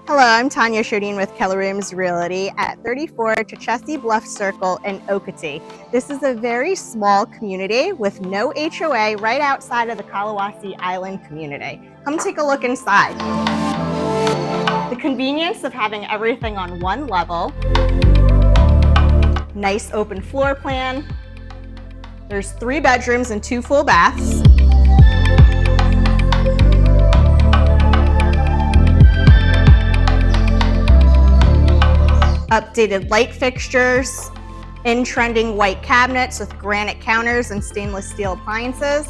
Hello, I'm Tanya Shodine with Keller Williams Realty at 34 Chechessee Bluff Circle in Okatee. This is a very small community with no HOA right outside of the Callawassie Island community. Come take a look inside. The convenience of having everything on one level. Nice open floor plan. There's 3 bedrooms and 2 full baths. Updated light fixtures, in-trending white cabinets with granite counters and stainless steel appliances.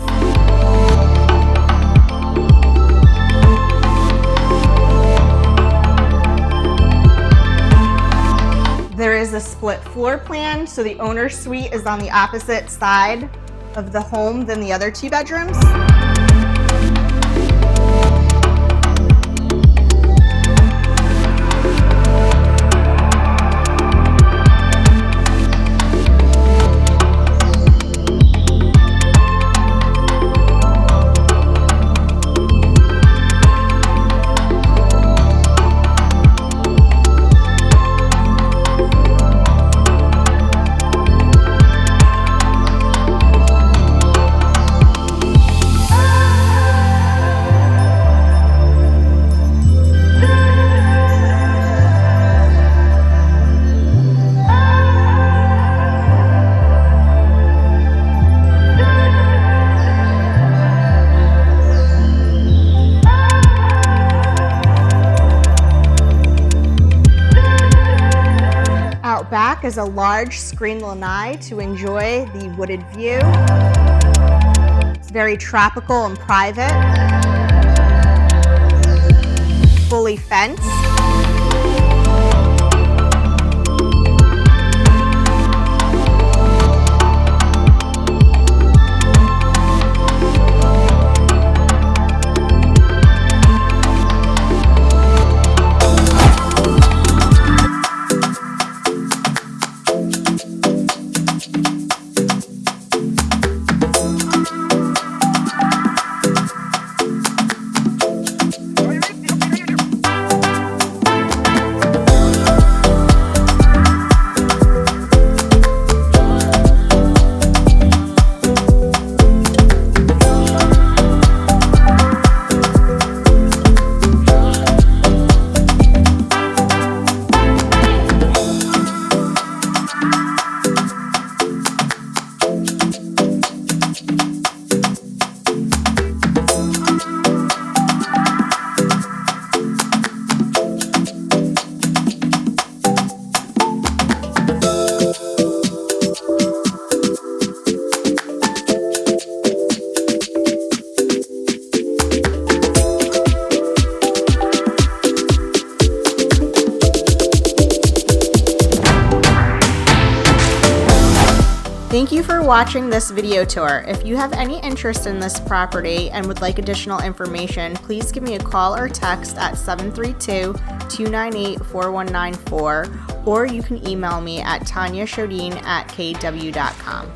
There is a split floor plan, so the owner's suite is on the opposite side of the home than the other 2 bedrooms. Out back is a large screen lanai to enjoy the wooded view. It's very tropical and private. Fully fenced. Thank you for watching this video tour. If you have any interest in this property and would like additional information, please give me a call or text at 732-298-4194, or you can email me at tanyashodine@kw.com.